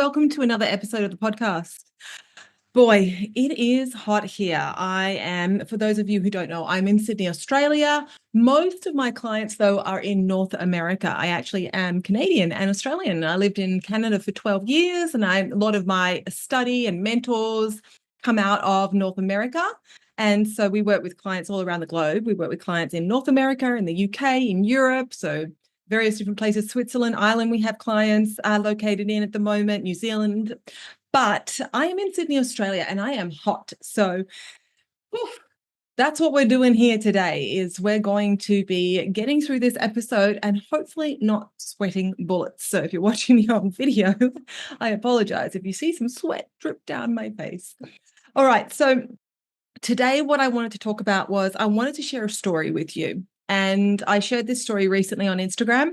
welcome to another episode of the podcast. Boy, it is hot here. For those of you who don't know, I'm in Sydney, Australia. Most of my clients, though, are in North America. I actually am Canadian and Australian. I lived in Canada for 12 years, and a lot of my study and mentors come out of North America. And so we work with clients all around the globe. We work with clients in North America, in the UK, in Europe, so various different places, Switzerland, Ireland, we have clients located in at the moment, New Zealand. But I am in Sydney, Australia, and I am hot. So that's what we're doing here today is we're going to be getting through this episode and hopefully not sweating bullets. So if you're watching me on video, I apologize if you see some sweat drip down my face. All right. So today, what I wanted to talk about was I wanted to share a story with you. And I shared this story recently on Instagram,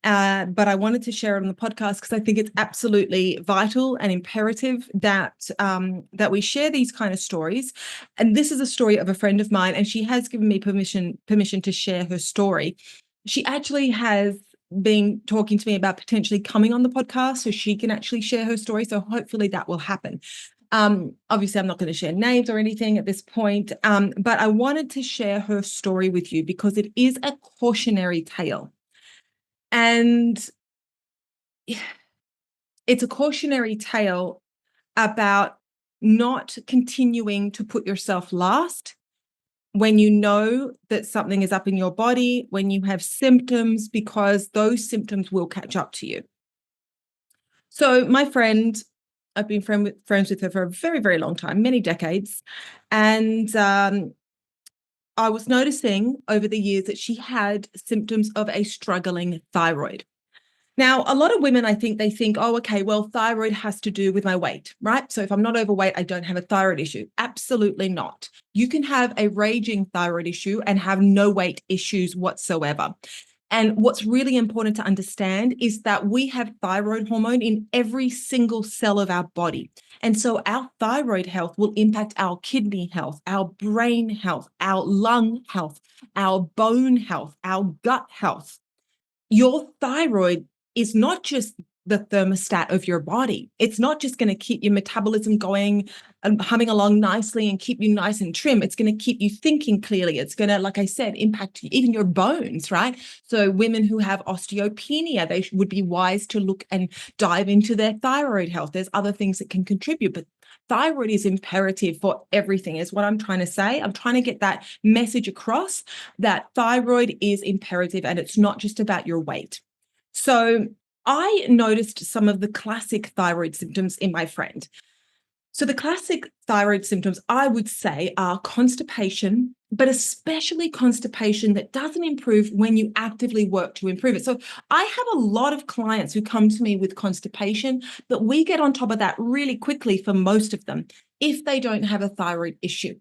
but I wanted to share it on the podcast because I think it's absolutely vital and imperative that we share these kind of stories. And this is a story of a friend of mine, and she has given me permission to share her story. She actually has been talking to me about potentially coming on the podcast so she can actually share her story. So hopefully that will happen. Obviously, I'm not going to share names or anything at this point, but I wanted to share her story with you because it is a cautionary tale. And it's a cautionary tale about not continuing to put yourself last when you know that something is up in your body, when you have symptoms, because those symptoms will catch up to you. So my friend, I've been friends with her for a very, very long time, many decades. And I was noticing over the years that she had symptoms of a struggling thyroid. Now, a lot of women, I think, oh, okay, well, thyroid has to do with my weight, right? So if I'm not overweight, I don't have a thyroid issue. Absolutely not. You can have a raging thyroid issue and have no weight issues whatsoever. And what's really important to understand is that we have thyroid hormone in every single cell of our body. And so our thyroid health will impact our kidney health, our brain health, our lung health, our bone health, our gut health. Your thyroid is not just the thermostat of your body. It's not just going to keep your metabolism going and humming along nicely and keep you nice and trim. It's going to keep you thinking clearly. It's going to, like I said, impact even your bones, right? So women who have osteopenia, they would be wise to look and dive into their thyroid health. There's other things that can contribute, but thyroid is imperative for everything is what I'm trying to say. I'm trying to get that message across that thyroid is imperative and it's not just about your weight. So I noticed some of the classic thyroid symptoms in my friend. So the classic thyroid symptoms, I would say, are constipation, but especially constipation that doesn't improve when you actively work to improve it. So I have a lot of clients who come to me with constipation, but we get on top of that really quickly for most of them if they don't have a thyroid issue.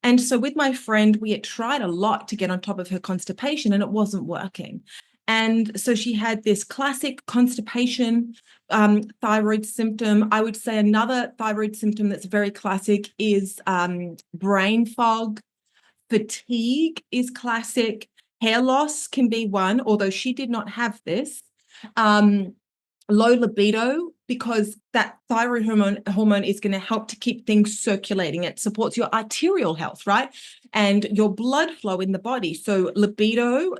And so with my friend, we had tried a lot to get on top of her constipation and it wasn't working. And so she had this classic constipation thyroid symptom. I would say another thyroid symptom that's very classic is brain fog. Fatigue is classic. Hair loss can be one, although she did not have this. Low libido, because that thyroid hormone is going to help to keep things circulating. It supports your arterial health, right? And your blood flow in the body. So libido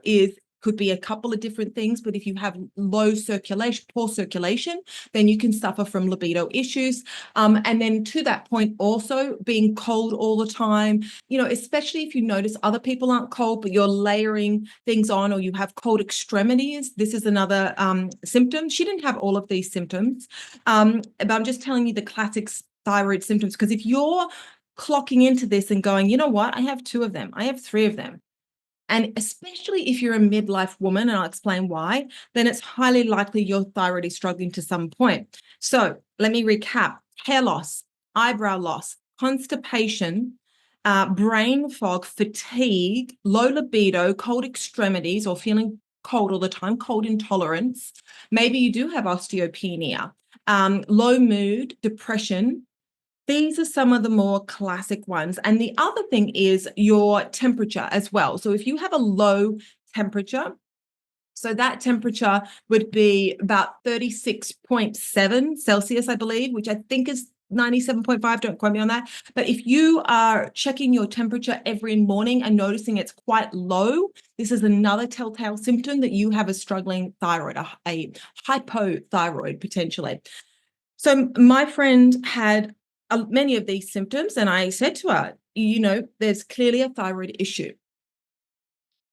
could be a couple of different things, but if you have low circulation, poor circulation, then you can suffer from libido issues. And then to that point, also being cold all the time, especially if you notice other people aren't cold, but you're layering things on or you have cold extremities. This is another symptom. She didn't have all of these symptoms, but I'm just telling you the classic thyroid symptoms, because if you're clocking into this and going, you know what, I have 2 of them, I have 3 of them, and especially if you're a midlife woman, and I'll explain why, then it's highly likely your thyroid is struggling to some point. So let me recap. Hair loss, eyebrow loss, constipation, brain fog, fatigue, low libido, cold extremities or feeling cold all the time, cold intolerance. Maybe you do have osteopenia, low mood, depression. These are some of the more classic ones. And the other thing is your temperature as well. So if you have a low temperature, So that temperature would be about 36.7 Celsius, I believe, which I think is 97.5. Don't quote me on that. But if you are checking your temperature every morning and noticing it's quite low, this is another telltale symptom that you have a struggling thyroid, a hypothyroid potentially. So my friend had many of these symptoms, and I said to her, there's clearly a thyroid issue.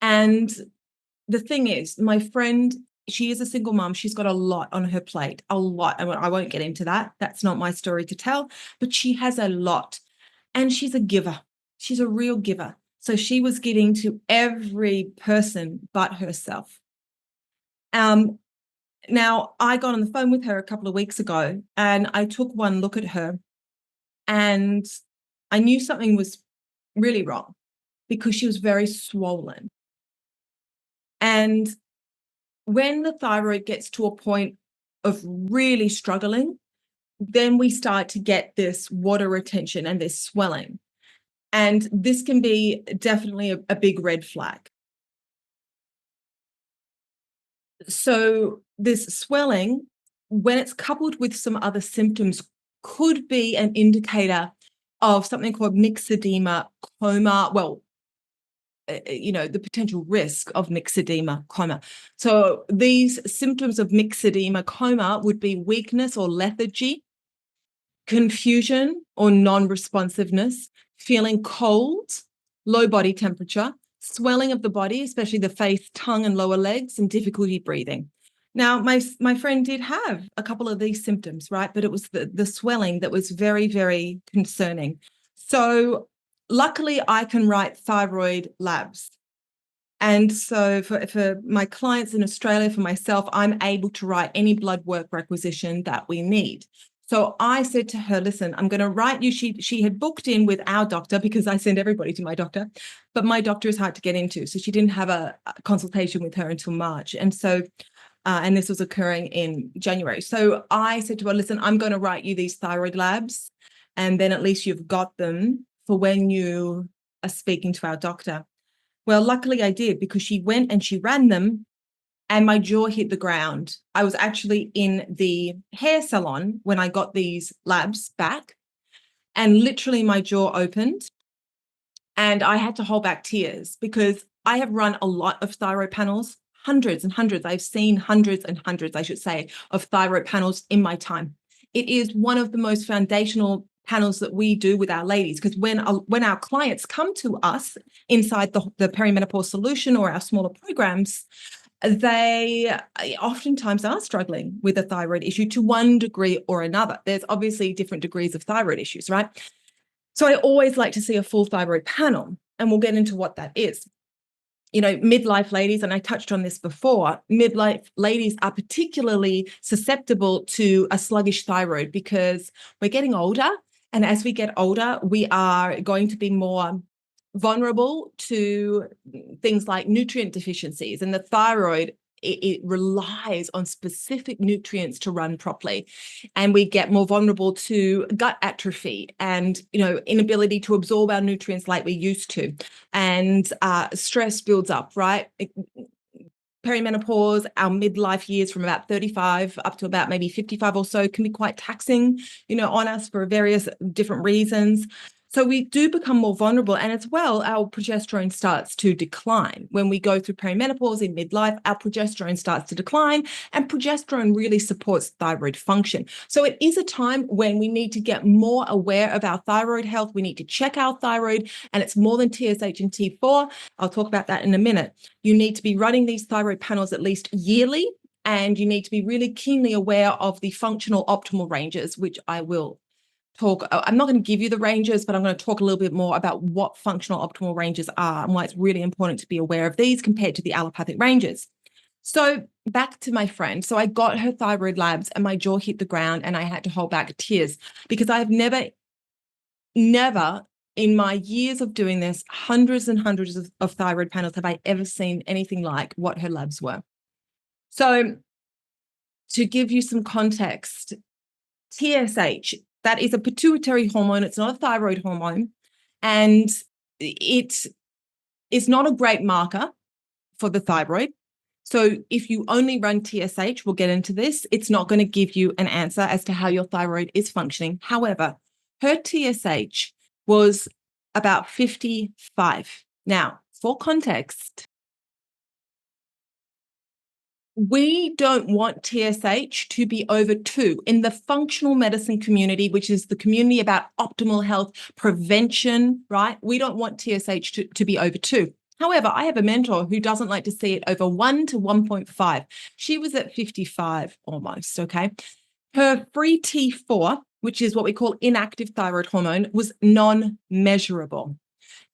And the thing is, my friend, she is a single mom. She's got a lot on her plate, a lot. I won't get into that. That's not my story to tell, but she has a lot. And she's a giver. She's a real giver. So she was giving to every person but herself. Now, I got on the phone with her a couple of weeks ago, and I took one look at her, and I knew something was really wrong because she was very swollen. And when the thyroid gets to a point of really struggling, then we start to get this water retention and this swelling. And this can be definitely a big red flag. So this swelling, when it's coupled with some other symptoms, could be an indicator of something called myxedema coma. Well, the potential risk of myxedema coma. So these symptoms of myxedema coma would be weakness or lethargy, confusion or non-responsiveness, feeling cold, low body temperature, swelling of the body, especially the face, tongue, and lower legs, and difficulty breathing. Now, my friend did have a couple of these symptoms, right? But it was the swelling that was very, very concerning. So luckily, I can write thyroid labs. And so for my clients in Australia, for myself, I'm able to write any blood work requisition that we need. So I said to her, listen, I'm going to write you. She had booked in with our doctor because I send everybody to my doctor, but my doctor is hard to get into. So she didn't have a consultation with her until March. And so, and this was occurring in January. So I said to her, listen, I'm going to write you these thyroid labs, and then at least you've got them for when you are speaking to our doctor. Well, luckily I did, because she went and she ran them and my jaw hit the ground. I was actually in the hair salon when I got these labs back, and literally my jaw opened and I had to hold back tears because I have run a lot of thyroid panels, hundreds and hundreds. I've seen hundreds and hundreds, I should say, of thyroid panels in my time. It is one of the most foundational panels that we do with our ladies, because when our clients come to us inside the perimenopause solution or our smaller programs, they oftentimes are struggling with a thyroid issue to one degree or another. There's obviously different degrees of thyroid issues, right? So I always like to see a full thyroid panel, and we'll get into what that is. Midlife ladies, and I touched on this before, midlife ladies are particularly susceptible to a sluggish thyroid because we're getting older. And as we get older, we are going to be more vulnerable to things like nutrient deficiencies. And the thyroid, it relies on specific nutrients to run properly. And we get more vulnerable to gut atrophy and, inability to absorb our nutrients like we used to. And stress builds up, right? Perimenopause, our midlife years from about 35 up to about maybe 55 or so can be quite taxing, on us for various different reasons. So we do become more vulnerable. And as well, our progesterone starts to decline. When we go through perimenopause in midlife, our progesterone starts to decline, and progesterone really supports thyroid function. So it is a time when we need to get more aware of our thyroid health. We need to check our thyroid, and it's more than TSH and T4. I'll talk about that in a minute. You need to be running these thyroid panels at least yearly, and you need to be really keenly aware of the functional optimal ranges, which I will talk. I'm not going to give you the ranges, but I'm going to talk a little bit more about what functional optimal ranges are and why it's really important to be aware of these compared to the allopathic ranges. So back to my friend. So I got her thyroid labs and my jaw hit the ground and I had to hold back tears because I've never in my years of doing this, hundreds and hundreds of thyroid panels, have I ever seen anything like what her labs were. So to give you some context, TSH, that is a pituitary hormone. It's not a thyroid hormone. And it is not a great marker for the thyroid. So if you only run TSH, we'll get into this, it's not going to give you an answer as to how your thyroid is functioning. However, her TSH was about 55. Now, for context, we don't want TSH to be over 2 in the functional medicine community, which is the community about optimal health prevention, right? We don't want TSH to be over 2. However, I have a mentor who doesn't like to see it over 1 to 1.5. She was at 55 almost, okay? Her free T4, which is what we call inactive thyroid hormone, was non-measurable.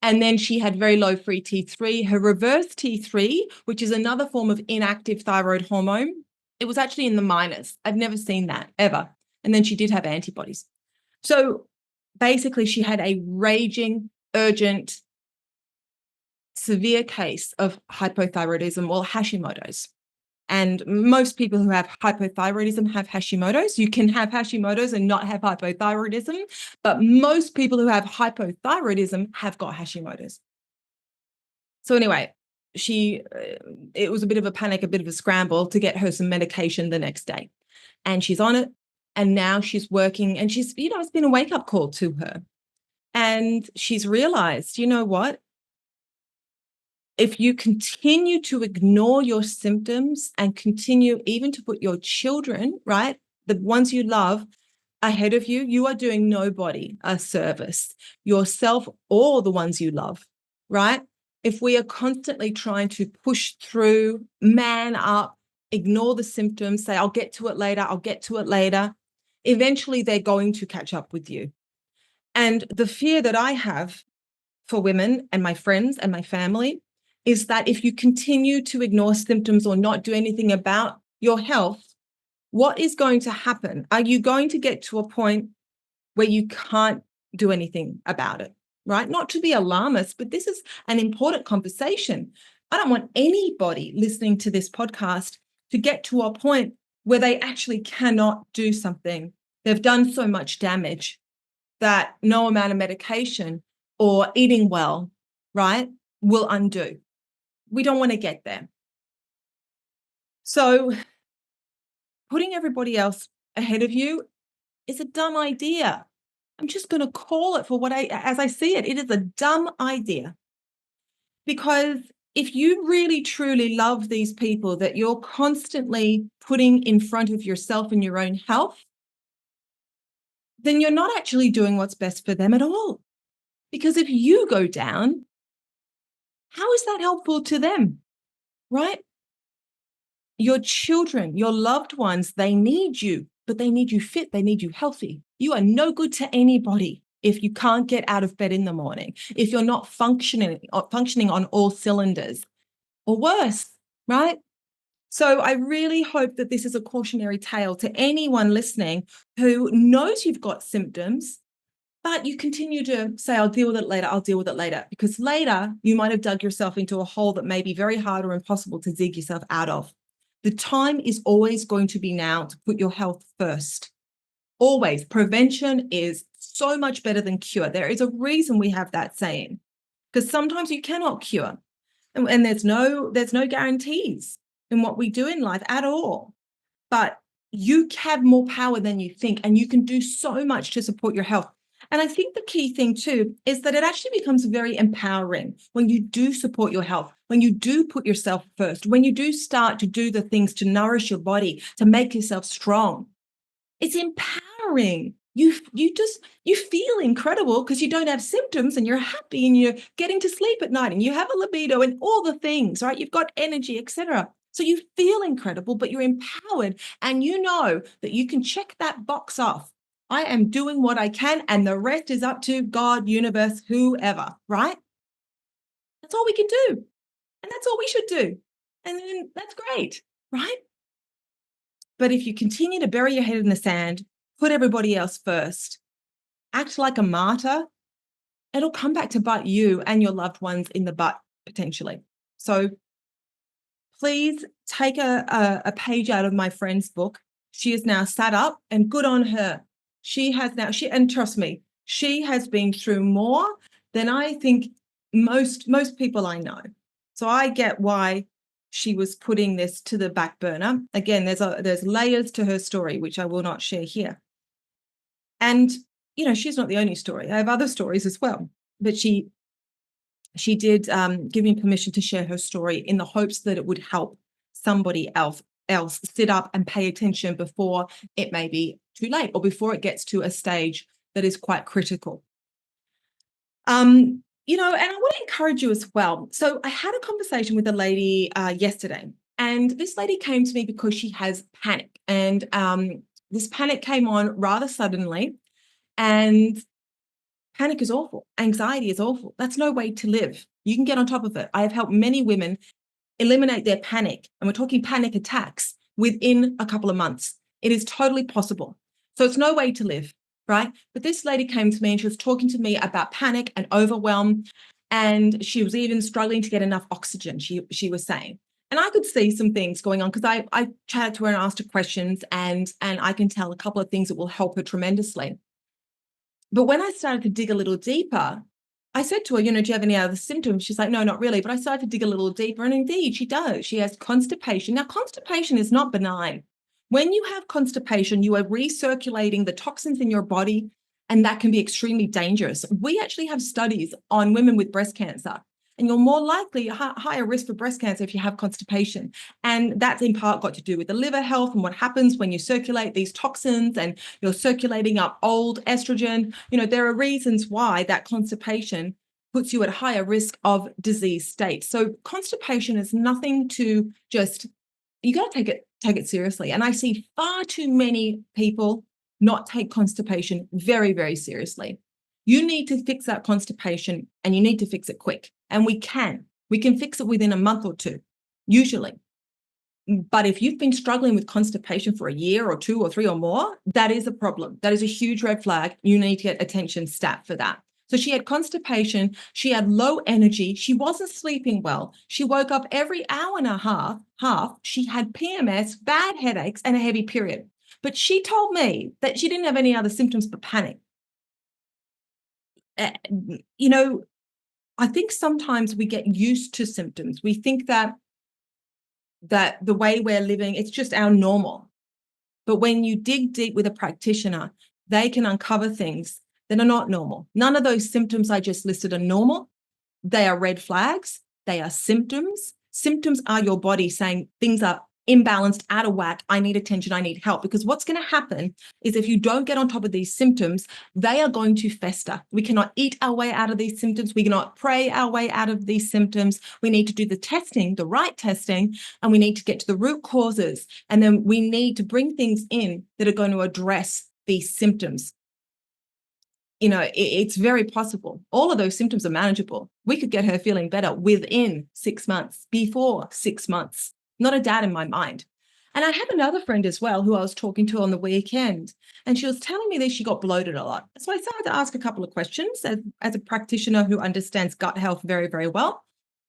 And then she had very low free T3. Her reverse T3, which is another form of inactive thyroid hormone, it was actually in the minus. I've never seen that ever. And then she did have antibodies. So basically, she had a raging, urgent, severe case of hypothyroidism or Hashimoto's. And most people who have hypothyroidism have Hashimoto's. You can have Hashimoto's and not have hypothyroidism, but most people who have hypothyroidism have got Hashimoto's. So anyway, it was a bit of a panic, a bit of a scramble to get her some medication the next day. And she's on it. And now she's working and she's, it's been a wake-up call to her. And she's realized, you know what? If you continue to ignore your symptoms and continue even to put your children, right, the ones you love, ahead of you, you are doing nobody a service, yourself or the ones you love, right? If we are constantly trying to push through, man up, ignore the symptoms, say, I'll get to it later, eventually they're going to catch up with you. And the fear that I have for women and my friends and my family is that if you continue to ignore symptoms or not do anything about your health, what is going to happen? Are you going to get to a point where you can't do anything about it, right? Not to be alarmist, but this is an important conversation. I don't want anybody listening to this podcast to get to a point where they actually cannot do something. They've done so much damage that no amount of medication or eating well, right, will undo. We don't want to get there. So putting everybody else ahead of you is a dumb idea. I'm just going to call it for as I see it. It is a dumb idea. Because if you really truly love these people that you're constantly putting in front of yourself and your own health, then you're not actually doing what's best for them at all. Because if you go down, how is that helpful to them, right? Your children, your loved ones, they need you, but they need you fit. They need you healthy. You are no good to anybody if you can't get out of bed in the morning, if you're not functioning on all cylinders, or worse, right? So I really hope that this is a cautionary tale to anyone listening who knows you've got symptoms, but you continue to say, I'll deal with it later, because later you might have dug yourself into a hole that may be very hard or impossible to dig yourself out of. The time is always going to be now to put your health first. Always. Prevention is so much better than cure. There is a reason we have that saying, because sometimes you cannot cure. And there's no guarantees in what we do in life at all. But you have more power than you think, and you can do so much to support your health. And I think the key thing too is that it actually becomes very empowering when you do support your health, when you do put yourself first, when you do start to do the things to nourish your body, to make yourself strong. It's empowering. You feel incredible because you don't have symptoms and you're happy and you're getting to sleep at night and you have a libido and all the things, right? You've got energy, etc. So you feel incredible, but you're empowered and you know that you can check that box off. I am doing what I can and the rest is up to God, universe, whoever, right? That's all we can do. And that's all we should do. And then that's great, right? But if you continue to bury your head in the sand, put everybody else first, act like a martyr, it'll come back to bite you and your loved ones in the butt potentially. So please take a page out of my friend's book. She is now sat up and good on her. And trust me, she has been through more than I think most people I know. So I get why she was putting this to the back burner. Again, there's layers to her story, which I will not share here. And, she's not the only story. I have other stories as well. But she did give me permission to share her story in the hopes that it would help somebody else sit up and pay attention before it may be too late or before it gets to a stage that is quite critical. And I want to encourage you as well. So I had a conversation with a lady yesterday, and this lady came to me because she has panic. And this panic came on rather suddenly, and panic is awful. Anxiety is awful. That's no way to live. You can get on top of it. I have helped many women eliminate their panic, and we're talking panic attacks, within a couple of months. It is totally possible. So it's no way to live, right? But this lady came to me and she was talking to me about panic and overwhelm, and she was even struggling to get enough oxygen, she was saying. And I could see some things going on because I chatted to her and asked her questions, and I can tell a couple of things that will help her tremendously. But when I started to dig a little deeper, I said to her, do you have any other symptoms? She's like, no, not really. But I started to dig a little deeper, and indeed she does. She has constipation. Now, constipation is not benign. When you have constipation, you are recirculating the toxins in your body, and that can be extremely dangerous. We actually have studies on women with breast cancer, and you're more likely higher risk for breast cancer if you have constipation. And that's in part got to do with the liver health and what happens when you circulate these toxins and you're circulating up old estrogen. There are reasons why that constipation puts you at higher risk of disease state. So constipation is nothing to just, you got to take it seriously. And I see far too many people not take constipation very, very seriously. You need to fix that constipation, and you need to fix it quick. And we can fix it within a month or two, usually. But if you've been struggling with constipation for a year or 2 or 3 or more, that is a problem. That is a huge red flag. You need to get attention stat for that. So she had constipation. She had low energy. She wasn't sleeping well. She woke up every hour and a half. She had PMS, bad headaches, and a heavy period. But she told me that she didn't have any other symptoms but panic. I think sometimes we get used to symptoms. We think that the way we're living, it's just our normal. But when you dig deep with a practitioner, they can uncover things that are not normal. None of those symptoms I just listed are normal. They are red flags. They are symptoms. Symptoms are your body saying things are imbalanced, out of whack. I need attention. I need help. Because what's going to happen is if you don't get on top of these symptoms, they are going to fester. We cannot eat our way out of these symptoms. We cannot pray our way out of these symptoms. We need to do the testing, the right testing, and we need to get to the root causes. And then we need to bring things in that are going to address these symptoms. It's very possible. All of those symptoms are manageable. We could get her feeling better within 6 months, before 6 months. Not a doubt in my mind. And I have another friend as well who I was talking to on the weekend, and she was telling me that she got bloated a lot. So I started to ask a couple of questions as a practitioner who understands gut health very, very well.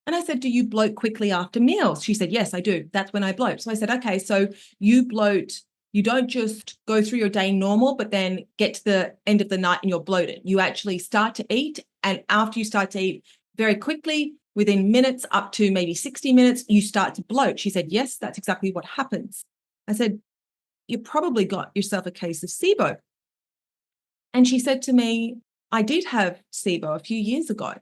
And I said, do you bloat quickly after meals? She said, yes, I do. That's when I bloat. So I said, okay, so you bloat. You don't just go through your day normal, but then get to the end of the night and you're bloated. You actually start to eat, and after you start to eat, very quickly, within minutes, up to maybe 60 minutes, you start to bloat. She said, yes, that's exactly what happens. I said, you probably got yourself a case of SIBO. And she said to me, I did have SIBO a few years ago.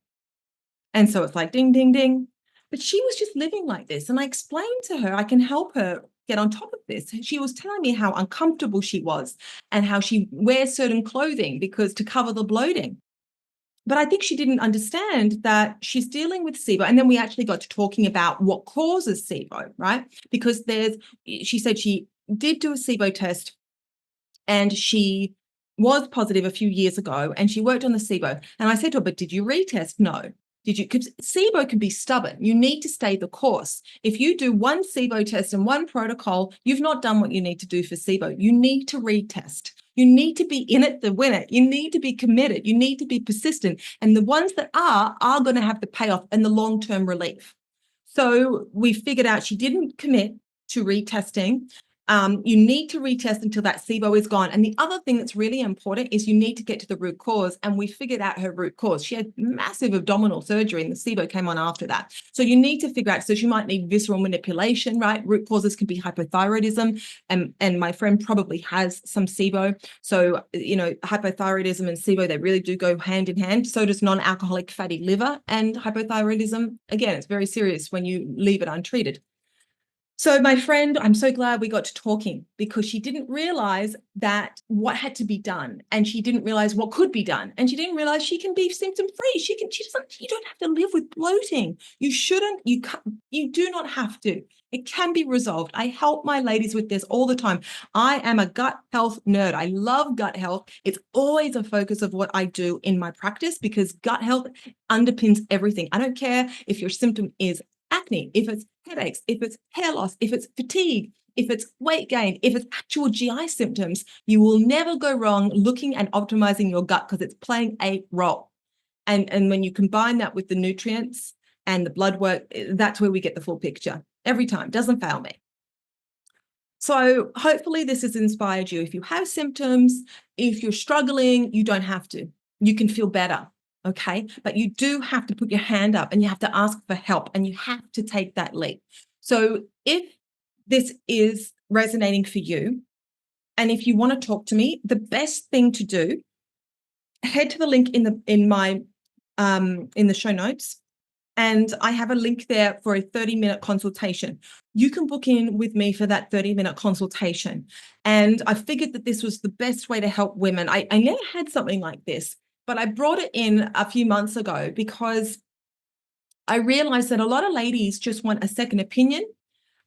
And so it's like, ding, ding, ding. But she was just living like this. And I explained to her, I can help her get on top of this. She was telling me how uncomfortable she was and how she wears certain clothing because to cover the bloating. But I think she didn't understand that she's dealing with SIBO. And then we actually got to talking about what causes SIBO, right? Because she said she did do a SIBO test and she was positive a few years ago and she worked on the SIBO. And I said to her, but did you retest? No. Because SIBO can be stubborn. You need to stay the course. If you do one SIBO test and one protocol, you've not done what you need to do for SIBO. You need to retest. You need to be in it to win it. You need to be committed. You need to be persistent. And the ones that are going to have the payoff and the long-term relief. So we figured out she didn't commit to retesting. You need to retest until that SIBO is gone. And the other thing that's really important is you need to get to the root cause. And we figured out her root cause. She had massive abdominal surgery and the SIBO came on after that. So you need to figure out, so she might need visceral manipulation, right? Root causes can be hypothyroidism. And my friend probably has some SIBO. So, hypothyroidism and SIBO, they really do go hand in hand. So does non-alcoholic fatty liver and hypothyroidism. Again, it's very serious when you leave it untreated. So my friend, I'm so glad we got to talking because she didn't realize that what had to be done, and she didn't realize what could be done, and she didn't realize she can be symptom free. You don't have to live with bloating. You shouldn't, you do not have to. It can be resolved. I help my ladies with this all the time. I am a gut health nerd. I love gut health. It's always a focus of what I do in my practice because gut health underpins everything. I don't care if your symptom is acne, if it's headaches, if it's hair loss, if it's fatigue, if it's weight gain, if it's actual GI symptoms, you will never go wrong looking and optimizing your gut because it's playing a role. And when you combine that with the nutrients and the blood work, that's where we get the full picture every time. Doesn't fail me. So hopefully this has inspired you. If you have symptoms, if you're struggling, you don't have to. You can feel better. Okay, but you do have to put your hand up and you have to ask for help and you have to take that leap. So if this is resonating for you and if you want to talk to me, the best thing to do, head to the link in the show notes, and I have a link there for a 30-minute consultation. You can book in with me for that 30-minute consultation. And I figured that this was the best way to help women. I never had something like this, but I brought it in a few months ago because I realized that a lot of ladies just want a second opinion,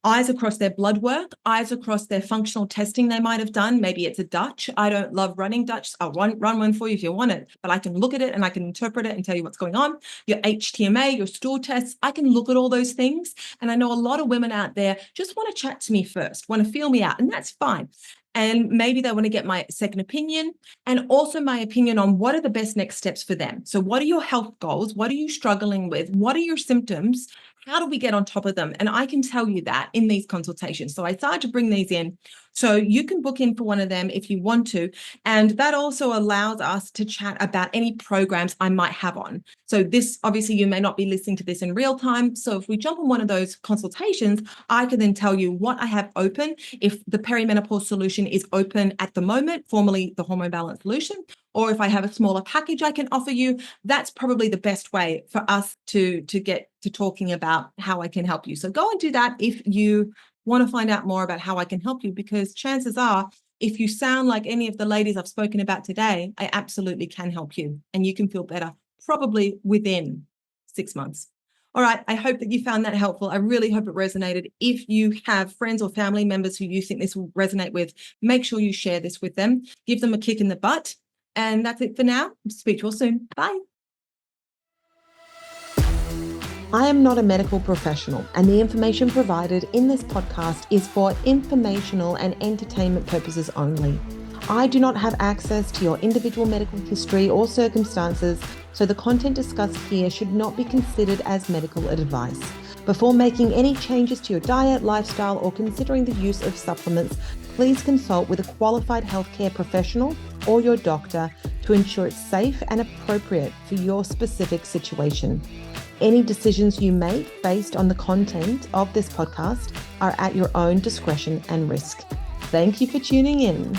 eyes across their blood work, eyes across their functional testing they might have done. Maybe it's a Dutch. I don't love running Dutch. I'll run one for you if you want it, but I can look at it and I can interpret it and tell you what's going on. Your HTMA, your stool tests, I can look at all those things. And I know a lot of women out there just want to chat to me first, want to feel me out, and that's fine. And maybe they want to get my second opinion and also my opinion on what are the best next steps for them. So what are your health goals? What are you struggling with? What are your symptoms? How do we get on top of them? And I can tell you that in these consultations. So I started to bring these in. So you can book in for one of them if you want to. And that also allows us to chat about any programs I might have on. So this, obviously, you may not be listening to this in real time. So if we jump on one of those consultations, I can then tell you what I have open. If the perimenopause solution is open at the moment, formerly the hormone balance solution, or if I have a smaller package I can offer you, that's probably the best way for us to get to talking about how I can help you. So go and do that if you want to find out more about how I can help you, because chances are, if you sound like any of the ladies I've spoken about today, I absolutely can help you and you can feel better probably within 6 months. All right, I hope that you found that helpful. I really hope it resonated. If you have friends or family members who you think this will resonate with, make sure you share this with them. Give them a kick in the butt. And that's it for now. Speak to you all soon. Bye. I am not a medical professional, and the information provided in this podcast is for informational and entertainment purposes only. I do not have access to your individual medical history or circumstances, so the content discussed here should not be considered as medical advice. Before making any changes to your diet, lifestyle, or considering the use of supplements, please consult with a qualified healthcare professional or your doctor to ensure it's safe and appropriate for your specific situation. Any decisions you make based on the content of this podcast are at your own discretion and risk. Thank you for tuning in.